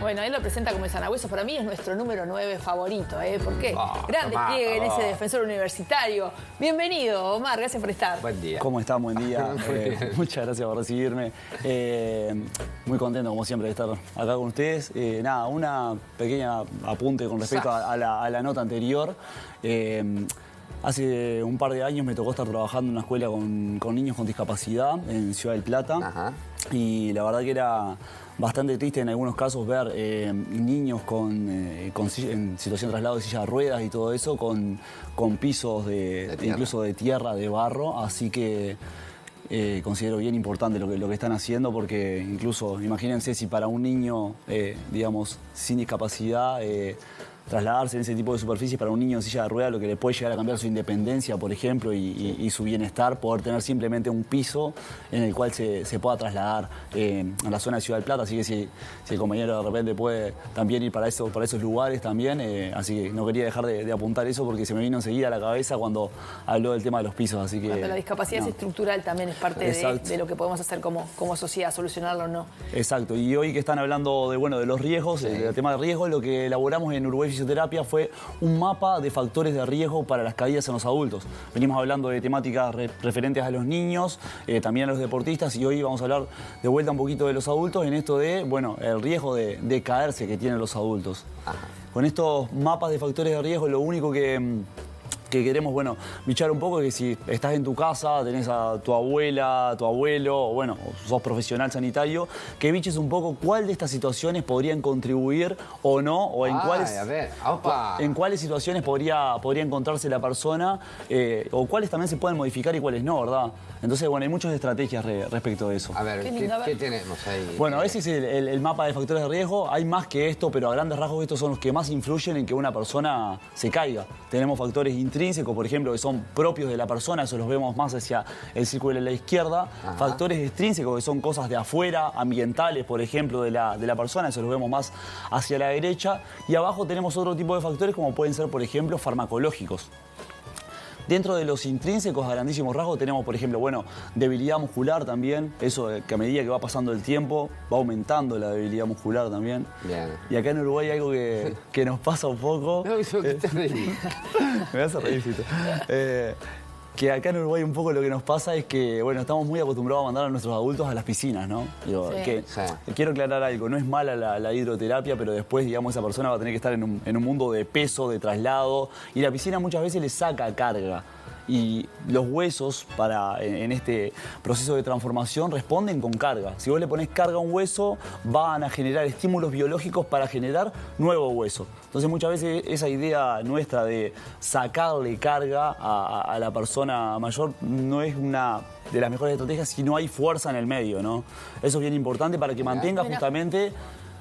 Bueno, él lo presenta como el Sanahuesos. Para mí es nuestro número 9 favorito, ¿eh? ¿Por qué? Grande pliegue en ese defensor universitario. Bienvenido, Omar, gracias por estar. Buen día. ¿Cómo están? Buen día. Muchas gracias por recibirme. Muy contento, como siempre, de estar acá con ustedes. Nada, una pequeña apunte con respecto a la nota anterior. Hace un par de años me tocó estar trabajando en una escuela con niños con discapacidad en Ciudad del Plata. Ajá. Y la verdad que era bastante triste en algunos casos ver niños en situación de traslado de silla de ruedas y todo eso, con pisos incluso de tierra, de barro. Así que considero bien importante lo que están haciendo, porque incluso, imagínense si para un niño, digamos, sin discapacidad, trasladarse en ese tipo de superficies para un niño en silla de ruedas, lo que le puede llegar a cambiar su independencia, por ejemplo, y su bienestar, poder tener simplemente un piso en el cual se pueda trasladar a la zona de Ciudad del Plata. Así que si el compañero de repente puede también ir para esos lugares también, así que no quería dejar de apuntar eso, porque se me vino enseguida a la cabeza cuando habló del tema de los pisos. Así que, cuando la discapacidad es estructural, también es parte de lo que podemos hacer como sociedad, solucionarlo o no. Exacto, y hoy que están hablando de los riesgos, del tema de riesgo, lo que elaboramos en Uruguay Fisioterapia fue un mapa de factores de riesgo para las caídas en los adultos. Venimos hablando de temáticas referentes a los niños, también a los deportistas, y hoy vamos a hablar de vuelta un poquito de los adultos en esto de, bueno, el riesgo de caerse que tienen los adultos. Ajá. Con estos mapas de factores de riesgo, lo único que queremos, bueno, bichar un poco es que si estás en tu casa, tenés a tu abuela, tu abuelo, o bueno, sos profesional sanitario, que biches un poco cuál de estas situaciones podrían contribuir o no, o en cuáles situaciones podría encontrarse la persona, o cuáles también se pueden modificar y cuáles no, ¿verdad? Entonces, bueno, hay muchas estrategias respecto de eso. A ver, ¿qué tenemos ahí? Bueno, ese es el mapa de factores de riesgo. Hay más que esto, pero a grandes rasgos estos son los que más influyen en que una persona se caiga. Tenemos factores intrínsecos, por ejemplo, que son propios de la persona, eso los vemos más hacia el círculo de la izquierda. Ajá. Factores extrínsecos, que son cosas de afuera, ambientales, por ejemplo, de la persona, eso los vemos más hacia la derecha. Y abajo tenemos otro tipo de factores, como pueden ser, por ejemplo, farmacológicos. Dentro de los intrínsecos, a grandísimos rasgos, tenemos, por ejemplo, bueno, debilidad muscular también. Eso que a medida que va pasando el tiempo, va aumentando la debilidad muscular también. Bien. Y acá en Uruguay hay algo que nos pasa un poco. No, eso que te reí. Me vas a reír, Fito. Que acá en Uruguay un poco lo que nos pasa es que, bueno, estamos muy acostumbrados a mandar a nuestros adultos a las piscinas, ¿no? Digo, quiero aclarar algo, no es mala la hidroterapia, pero después, digamos, esa persona va a tener que estar en un mundo de peso, de traslado, y la piscina muchas veces le saca carga. Y los huesos, en este proceso de transformación, responden con carga. Si vos le ponés carga a un hueso, van a generar estímulos biológicos para generar nuevo hueso. Entonces, muchas veces esa idea nuestra de sacarle carga a la persona mayor no es una de las mejores estrategias si no hay fuerza en el medio, ¿no? Eso es bien importante para que mantenga justamente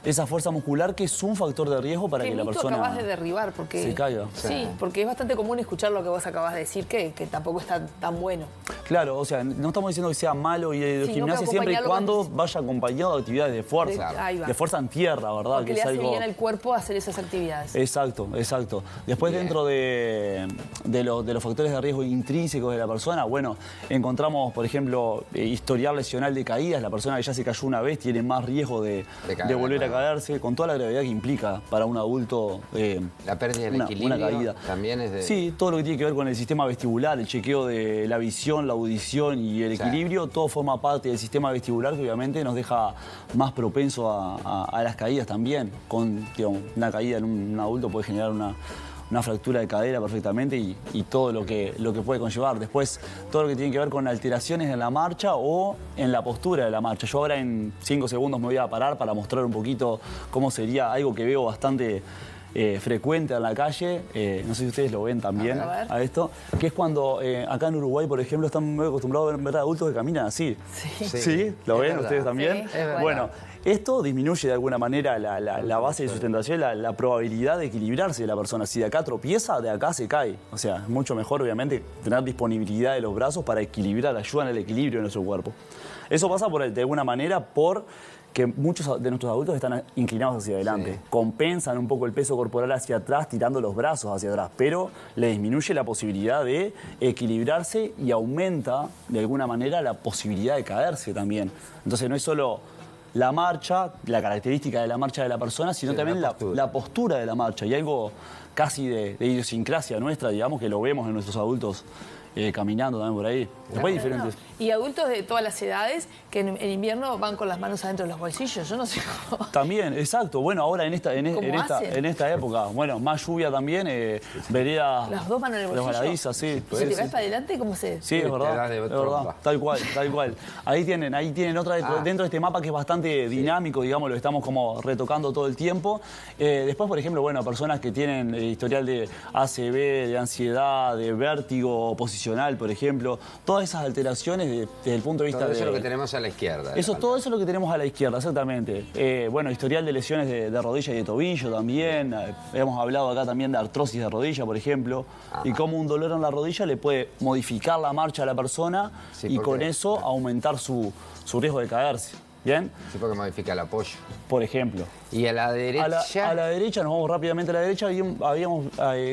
esa fuerza muscular, que es un factor de riesgo para que la persona acabas de derribar, porque se caiga. Sí, porque es bastante común escuchar lo que vos acabas de decir, que tampoco está tan bueno. Claro, o sea, no estamos diciendo que sea malo y el gimnasio siempre y cuando vaya acompañado de actividades de fuerza. De fuerza en tierra, ¿verdad? Porque le hace bien al cuerpo hacer esas actividades. Exacto, exacto. Después, dentro de los factores de riesgo intrínsecos de la persona, bueno, encontramos, por ejemplo, historial lesional de caídas. La persona que ya se cayó una vez tiene más riesgo de volver a caerse, con toda la gravedad que implica para un adulto la pérdida del equilibrio, una caída. También es de... Sí, todo lo que tiene que ver con el sistema vestibular, el chequeo de la visión, la audición y el equilibrio, todo forma parte del sistema vestibular, que obviamente nos deja más propenso a las caídas también. Digamos, una caída en un adulto puede generar una fractura de cadera perfectamente y todo lo que puede conllevar. Después, todo lo que tiene que ver con alteraciones en la marcha o en la postura de la marcha. Yo ahora en 5 segundos me voy a parar para mostrar un poquito cómo sería algo que veo bastante frecuente en la calle, no sé si ustedes lo ven también a esto, que es cuando acá en Uruguay, por ejemplo, están muy acostumbrados a ver adultos que caminan así. ¿Sí? ¿Lo ven ustedes también? Sí, bueno, esto disminuye de alguna manera la base de sustentación, la probabilidad de equilibrarse de la persona. Si de acá tropieza, de acá se cae. O sea, es mucho mejor, obviamente, tener disponibilidad de los brazos para equilibrar, ayudan al equilibrio de nuestro cuerpo. Eso pasa, de alguna manera, por que muchos de nuestros adultos están inclinados hacia adelante. Compensan un poco el peso corporal hacia atrás, tirando los brazos hacia atrás, pero le disminuye la posibilidad de equilibrarse y aumenta, de alguna manera, la posibilidad de caerse también. Entonces, no es solo la marcha, la característica de la marcha de la persona, sino también la postura de la marcha. Y algo casi de idiosincrasia nuestra, digamos, que lo vemos en nuestros adultos caminando también por ahí. Después hay diferentes. Y adultos de todas las edades que en invierno van con las manos adentro de los bolsillos, yo no sé cómo. También, exacto. Bueno, ahora en esta época, bueno, más lluvia también, veredas. Las dos manos en el bolsillo. Resbaladizas, sí. Si te caes para adelante, ¿cómo se...? Sí, es verdad, tal cual. Ahí tienen otra dentro de este mapa que es bastante dinámico, digamos, lo estamos como retocando todo el tiempo. Después, por ejemplo, bueno, personas que tienen historial de ACV, de ansiedad, de vértigo posicional, por ejemplo, todas esas alteraciones desde el punto de vista todo eso es lo que tenemos a la izquierda. Todo eso es lo que tenemos a la izquierda, exactamente. Bueno, historial de lesiones de rodilla y de tobillo también. Hemos hablado acá también de artrosis de rodilla, por ejemplo. Ajá. Y cómo un dolor en la rodilla le puede modificar la marcha a la persona y con eso aumentar su riesgo de caerse. ¿Bien? Sí, porque modifica el apoyo. Por ejemplo. ¿Y a la derecha? A la derecha, nos vamos rápidamente a la derecha, habíamos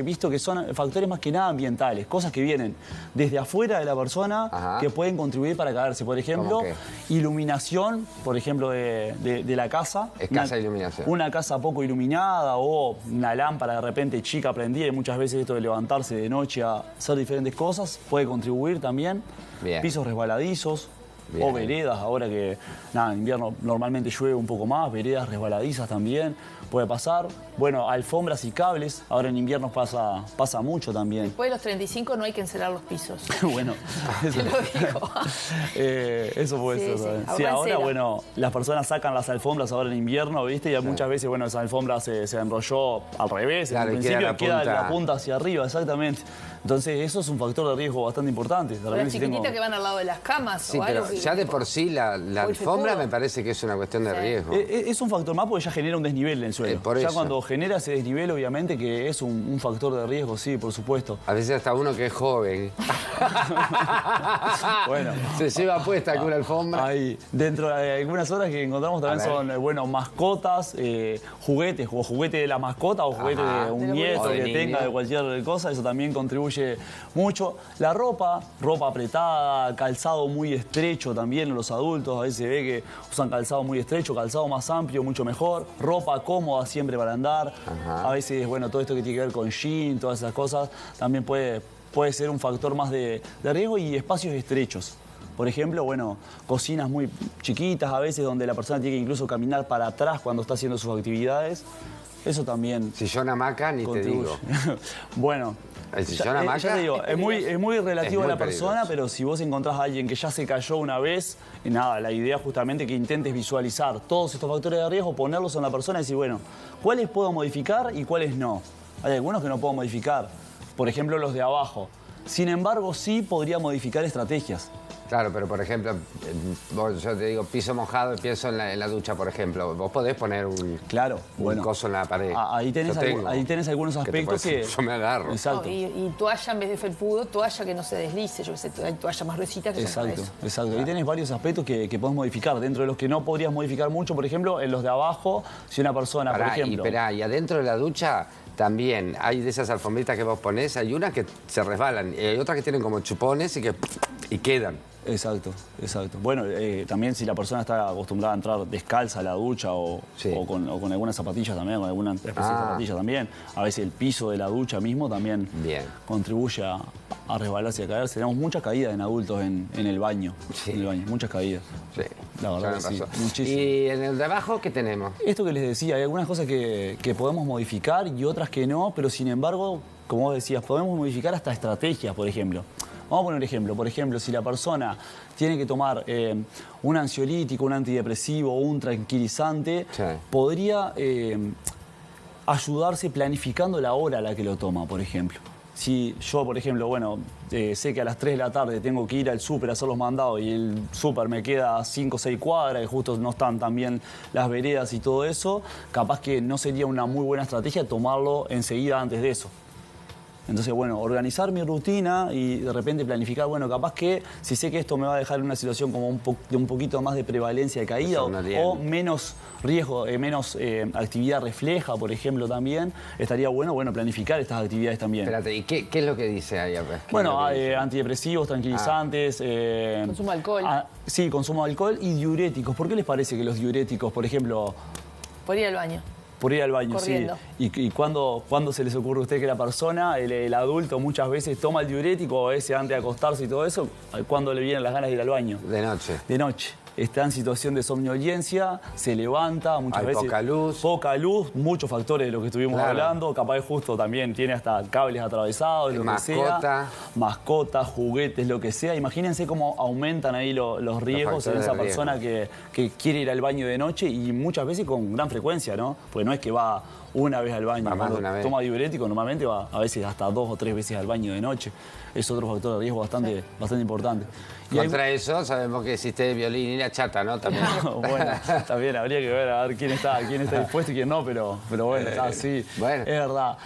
visto que son factores más que nada ambientales, cosas que vienen desde afuera de la persona. Ajá. Que pueden contribuir para caerse. Por ejemplo, iluminación, por ejemplo, de la casa. Escasa iluminación. Una casa poco iluminada o una lámpara de repente chica prendida, y muchas veces esto de levantarse de noche a hacer diferentes cosas puede contribuir también. Bien. Pisos resbaladizos. Bien. O veredas, ahora que en invierno normalmente llueve un poco más, veredas resbaladizas también, puede pasar. Bueno, alfombras y cables, ahora en invierno pasa mucho también. Después de los 35 no hay que encerar los pisos. Bueno, eso, te lo digo. Eso puede ser. Sí, ahora, bueno, las personas sacan las alfombras ahora en invierno, ¿viste? Y muchas veces, bueno, esa alfombra se enrolló al revés, claro, en principio queda la punta hacia arriba, exactamente. Entonces, eso es un factor de riesgo bastante importante. Las chiquititas que van al lado de las camas sí, o algo. Pero ya de por sí la alfombra me parece que es una cuestión de riesgo. Es un factor más porque ya genera un desnivel en el suelo. Ya cuando genera ese desnivel, obviamente que es un factor de riesgo, sí, por supuesto. A veces hasta uno que es joven. Bueno. Se lleva puesta alguna alfombra. Ahí, dentro de algunas horas que encontramos también son, bueno, mascotas, juguetes, o juguete de la mascota o juguete de un nieto que tenga, de cualquier cosa, eso también contribuye mucho. La ropa apretada, calzado muy estrecho también en los adultos, a veces se ve que usan calzado muy estrecho, calzado más amplio, mucho mejor. Ropa cómoda siempre para andar. Ajá. A veces, bueno, todo esto que tiene que ver con jean, todas esas cosas, también puede ser un factor más de riesgo, y espacios estrechos. Por ejemplo, bueno, cocinas muy chiquitas a veces donde la persona tiene que incluso caminar para atrás cuando está haciendo sus actividades. Eso también. Sillón hamaca, ni contribuye. Te digo. Bueno. El sillón hamaca. Ya te digo, es muy relativo a la persona, pero si vos encontrás a alguien que ya se cayó una vez, la idea justamente que intentes visualizar todos estos factores de riesgo, ponerlos en la persona y decir, bueno, ¿cuáles puedo modificar y cuáles no? Hay algunos que no puedo modificar, por ejemplo los de abajo. Sin embargo, sí podría modificar estrategias. Claro, pero por ejemplo, yo te digo piso mojado y pienso en la ducha, por ejemplo. Vos podés poner un coso en la pared. Ahí tenés algunos aspectos que... Yo me agarro. Exacto. No, y toalla en vez de felpudo, toalla que no se deslice. Yo que sé, hay toalla más gruesita que exacto. Ahí tenés varios aspectos que podés modificar. Dentro de los que no podrías modificar mucho, por ejemplo, en los de abajo, si una persona, por ejemplo... Y adentro de la ducha... También hay de esas alfombritas que vos ponés, hay unas que se resbalan, y hay otras que tienen como chupones y quedan. Exacto. Bueno, también si la persona está acostumbrada a entrar descalza a la ducha o con algunas zapatillas también, con alguna especie de zapatillas también, a veces el piso de la ducha mismo también contribuye a resbalarse y a caerse. Tenemos muchas caídas en adultos en el baño, muchas caídas. Sí. La verdad que sí, muchísimo. ¿Y en el de abajo qué tenemos? Esto que les decía, hay algunas cosas que podemos modificar y otras que no, pero sin embargo, como vos decías, podemos modificar hasta estrategias, por ejemplo. Vamos a poner un ejemplo. Por ejemplo, si la persona tiene que tomar un ansiolítico, un antidepresivo o un tranquilizante, podría ayudarse planificando la hora a la que lo toma, por ejemplo. Si yo, por ejemplo, sé que a las 3 de la tarde tengo que ir al súper a hacer los mandados y el súper me queda a 5 o 6 cuadras, que justo no están tan bien las veredas y todo eso, capaz que no sería una muy buena estrategia tomarlo enseguida antes de eso. Entonces, bueno, organizar mi rutina y de repente planificar, bueno, capaz que si sé que esto me va a dejar en una situación como un poquito más de prevalencia de caída o menos riesgo, menos actividad refleja, por ejemplo, también, estaría bueno planificar estas actividades también. Espérate, ¿y qué es lo que dice ahí? Bueno, antidepresivos, tranquilizantes. Consumo de alcohol. Sí, consumo de alcohol y diuréticos. ¿Por qué les parece que los diuréticos, por ejemplo... Por ir al baño. Por ir al baño, corriendo. Sí. ¿Y cuándo se les ocurre a usted que la persona, el adulto, muchas veces toma el diurético, a veces antes de acostarse y todo eso, cuándo le vienen las ganas de ir al baño? De noche. De noche. Está en situación de somnolencia, se levanta, muchas veces... poca luz. Poca luz, muchos factores de lo que estuvimos hablando. Capaz justo también tiene hasta cables atravesados, lo que sea. Mascotas, juguetes, lo que sea. Imagínense cómo aumentan ahí los riesgos en esa persona que quiere ir al baño de noche y muchas veces con gran frecuencia, ¿no? Porque no es que va una vez al baño. Cuando toma diurético normalmente va a veces hasta 2 o 3 veces al baño de noche. Es otro factor de riesgo bastante importante. Contra eso sabemos que existe el violín y la chata, ¿no? También. Bueno, también habría que ver a ver quién está dispuesto y quién no, pero bueno, sí, bueno, es verdad.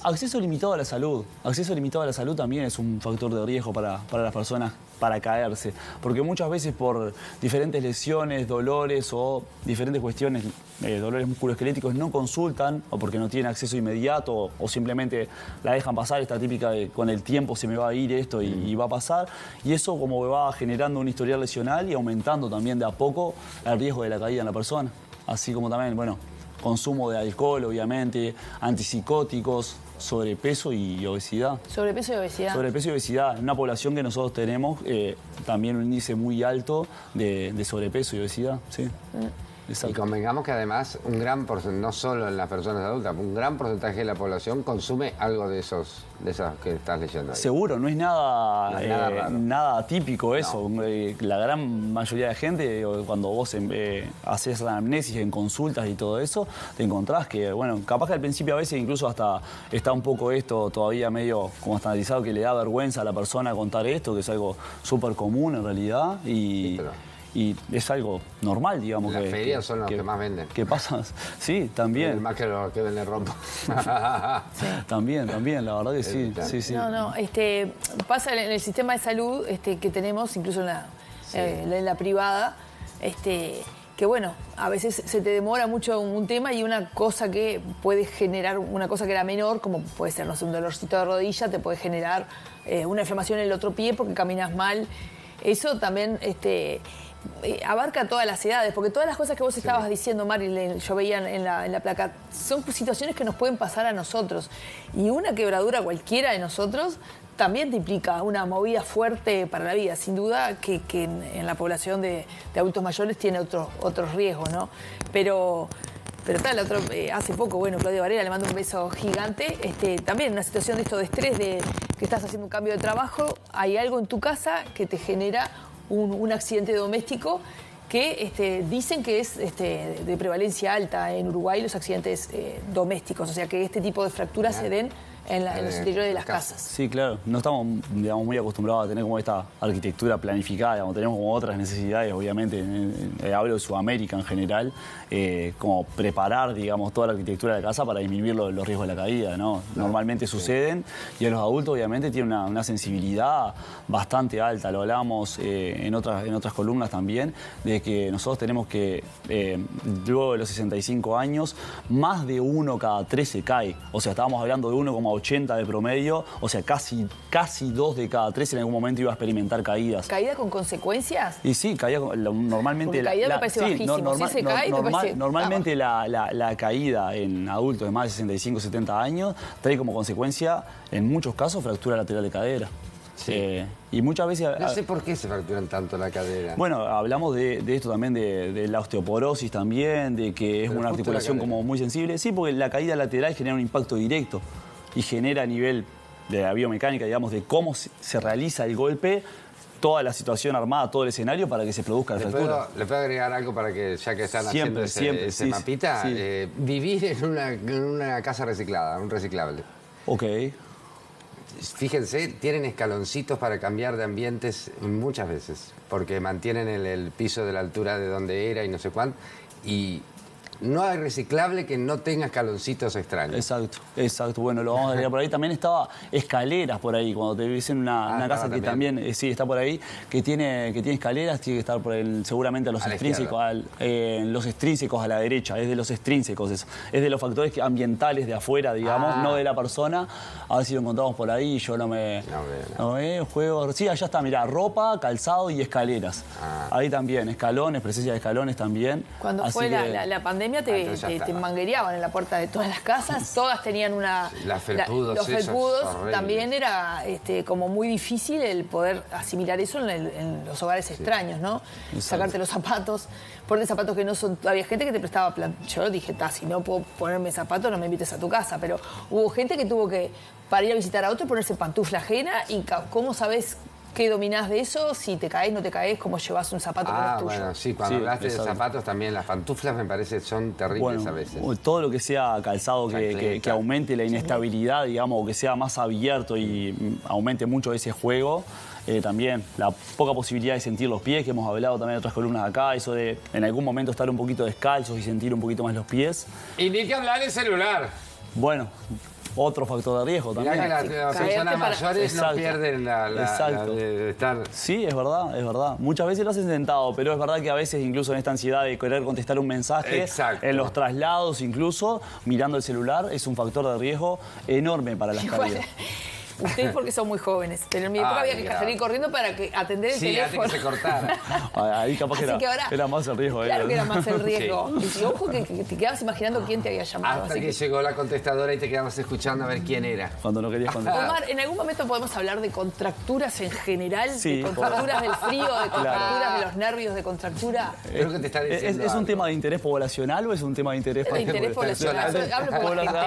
Acceso limitado a la salud. Acceso limitado a la salud también es un factor de riesgo para las personas para caerse. Porque muchas veces por diferentes lesiones, dolores o diferentes cuestiones, dolores musculoesqueléticos, no consultan o porque no tienen acceso inmediato o simplemente la dejan pasar, esta típica de con el tiempo se me va a ir esto y va a pasar. Y eso como va generando un historial lesional y aumentando también de a poco el riesgo de la caída en la persona. Así como también, bueno, consumo de alcohol, obviamente, antipsicóticos, sobrepeso y obesidad. Sobrepeso y obesidad. Sobrepeso y obesidad. En una población que nosotros tenemos también un índice muy alto de sobrepeso y obesidad, sí. Y convengamos que además un gran porcentaje, no solo en las personas adultas, un gran porcentaje de la población consume algo de esos que estás leyendo ahí. Seguro, no es nada típico eso. No. La gran mayoría de gente, cuando vos haces la anamnesis en consultas y todo eso, te encontrás que, bueno, capaz que al principio a veces incluso hasta está un poco esto todavía medio como estandarizado, que le da vergüenza a la persona contar esto, que es algo súper común en realidad. Y es algo normal, digamos. Las ferias son los que más venden. ¿Qué pasa? Sí, también. Más que los que venden ropa. Sí. También, la verdad que sí. No, pasa en el sistema de salud que tenemos, incluso en la privada, que bueno, a veces se te demora mucho un tema y una cosa que puede generar, una cosa que era menor, como puede ser, no sé, un dolorcito de rodilla, te puede generar una inflamación en el otro pie porque caminas mal. Eso también... abarca todas las edades, porque todas las cosas que vos estabas diciendo, Mari, yo veía en la placa, son situaciones que nos pueden pasar a nosotros. Y una quebradura cualquiera de nosotros también te implica una movida fuerte para la vida. Sin duda que en la población de adultos mayores tiene otros riesgos, ¿no? Pero tal, hace poco, bueno, Claudia Varela, le mando un beso gigante. También una situación de esto de estrés, de que estás haciendo un cambio de trabajo, hay algo en tu casa que te genera un accidente doméstico que dicen que es de prevalencia alta en Uruguay, los accidentes domésticos. O sea, que este tipo de fracturas se den en los interiores de las casas. Sí, claro. No estamos, digamos, muy acostumbrados a tener como esta arquitectura planificada. Digamos, tenemos como otras necesidades, obviamente. Hablo de Sudamérica en general. Como preparar, digamos, toda la arquitectura de la casa para disminuir los riesgos de la caída, ¿no? Normalmente suceden y a los adultos, obviamente, tienen una sensibilidad bastante alta. Lo hablábamos en otras columnas también, de que nosotros tenemos que, luego de los 65 años, más de 1 cada 3 se cae. O sea, estábamos hablando de 1,80 de promedio, o sea, casi 2 de cada 3 en algún momento iba a experimentar caídas. ¿Caída con consecuencias? Y sí, caída normalmente... Porque caída me parece bajísimo. Si se cae, normalmente la caída en adultos de más de 65, 70 años trae como consecuencia, en muchos casos, fractura lateral de cadera. Sí. Y muchas veces... No sé por qué se fracturan tanto la cadera. Bueno, hablamos de esto también, de la osteoporosis también, de que es una articulación como muy sensible. Sí, porque la caída lateral genera un impacto directo y genera a nivel de la biomecánica, digamos, de cómo se realiza el golpe, toda la situación armada, todo el escenario para que se produzca la fractura. ¿Le puedo agregar algo para que, ya que están haciendo ese mapita? Sí. Vivir en una casa reciclada, un reciclable. Ok. Fíjense, tienen escaloncitos para cambiar de ambientes muchas veces, porque mantienen el piso de la altura de donde era y no sé cuánto. Y no hay reciclable que no tenga escaloncitos extraños. Exacto, exacto. Bueno, lo vamos a dejar por ahí. También estaba escaleras por ahí, cuando te dicen una casa que también, sí, está por ahí, que tiene escaleras, tiene que estar por el, seguramente los extrínsecos a la derecha, es de los extrínsecos eso. Es de los factores ambientales de afuera, digamos, no de la persona. A ver si lo encontramos por ahí, yo no veo, juegos. Sí, allá está, mirá, ropa, calzado y escaleras. Ahí también, escalones, presencia de escalones también. Cuando fue la pandemia te manguereaban en la puerta de todas las casas, todas tenían una... Los felpudos también era como muy difícil el poder asimilar eso en los hogares extraños, ¿no? Exacto. Sacarte los zapatos, ponerte zapatos que no son... Había gente que te prestaba plan. Yo dije, si no puedo ponerme zapatos, no me invites a tu casa, pero hubo gente que tuvo que, para ir a visitar a otro, ponerse pantufla ajena. ¿Y cómo sabés qué dominás de eso? Si te caes, no te caes, cómo llevas un zapato que no es tuyo. Bueno, sí, cuando hablaste de zapatos también, las pantuflas me parece son terribles a veces. Todo lo que sea calzado que aumente la inestabilidad, digamos, o que sea más abierto y aumente mucho ese juego. También la poca posibilidad de sentir los pies, que hemos hablado también en otras columnas acá, eso de en algún momento estar un poquito descalzos y sentir un poquito más los pies. Y ni que hablar del celular. Bueno, otro factor de riesgo también. Mirá que las personas mayores no pierden la de estar... Sí, es verdad. Muchas veces lo hacen sentado, pero es verdad que a veces incluso en esta ansiedad de querer contestar un mensaje, en los traslados incluso, mirando el celular, es un factor de riesgo enorme para las caídas. Ustedes porque son muy jóvenes, pero en mi época había que salir corriendo para atender el teléfono. Antes que se cortara. Ahí capaz que era más el riesgo. Claro que era más el riesgo. Y ojo que te quedabas imaginando quién te había llamado. Hasta que llegó la contestadora y te quedabas escuchando a ver quién era. Cuando no querías contestar. Omar, ¿en algún momento podemos hablar de contracturas en general? Sí. De contracturas del frío, de contracturas de los nervios, de contractura. Creo que te está diciendo ¿Es un tema de interés poblacional o es un tema de interés poblacional? Hablo por la gente.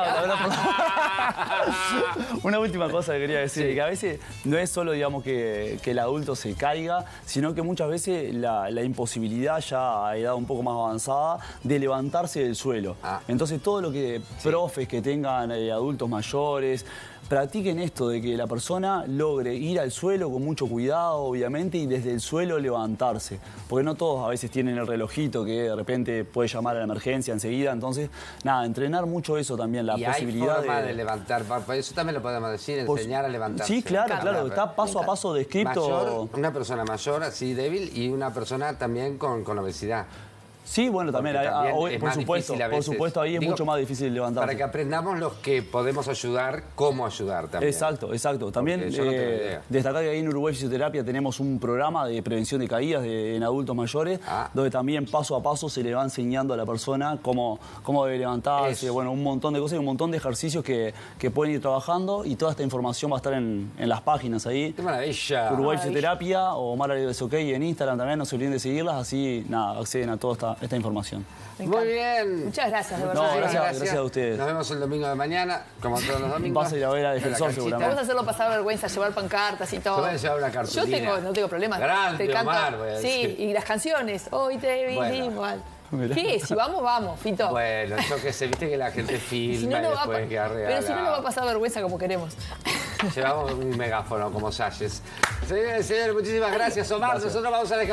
Una última cosa que quería decir, que a veces no es solo, digamos, que el adulto se caiga, sino que muchas veces la imposibilidad ya a edad un poco más avanzada de levantarse del suelo. Entonces todo lo que profes que tengan adultos mayores, practiquen esto de que la persona logre ir al suelo con mucho cuidado, obviamente, y desde el suelo levantarse. Porque no todos a veces tienen el relojito que de repente puede llamar a la emergencia enseguida. Entonces, nada, entrenar mucho eso también, la posibilidad hay forma de levantar. Eso también lo podemos decir, enseñar a levantarse. Sí, claro. Está paso a paso descrito. Una persona mayor, así débil, y una persona también con obesidad. Sí, bueno, también por supuesto, ahí es mucho más difícil levantarse. Para que aprendamos los que podemos ayudar, cómo ayudar también. Exacto. También destacar que ahí en Uruguay Fisioterapia tenemos un programa de prevención de caídas en adultos mayores, donde también paso a paso se le va enseñando a la persona cómo debe levantarse, bueno, un montón de cosas y un montón de ejercicios que pueden ir trabajando, y toda esta información va a estar en las páginas ahí. ¡Qué maravilla! Uruguay Fisioterapia o Omar Arias OK en Instagram también, no se olviden de seguirlas, así acceden a toda esta información. Muy bien. Muchas gracias, de verdad. Gracias a ustedes. Nos vemos el domingo de mañana, como todos los domingos. Vas a ir a ver a Defensor seguramente. Vamos a hacerlo pasar vergüenza, llevar pancartas y todo. Te voy a llevar una cartulina. Yo no tengo problema. Grande, te canto. Omar, voy a decir. Sí, y las canciones. Hoy te vinimos. Sí, si vamos, Fito. Bueno, yo qué sé, viste que la gente filma y después queda regalado. Pero si no nos va a pasar vergüenza como queremos. Llevamos un megáfono como Salles. Señores, muchísimas gracias, Omar. Nosotros vamos a dejar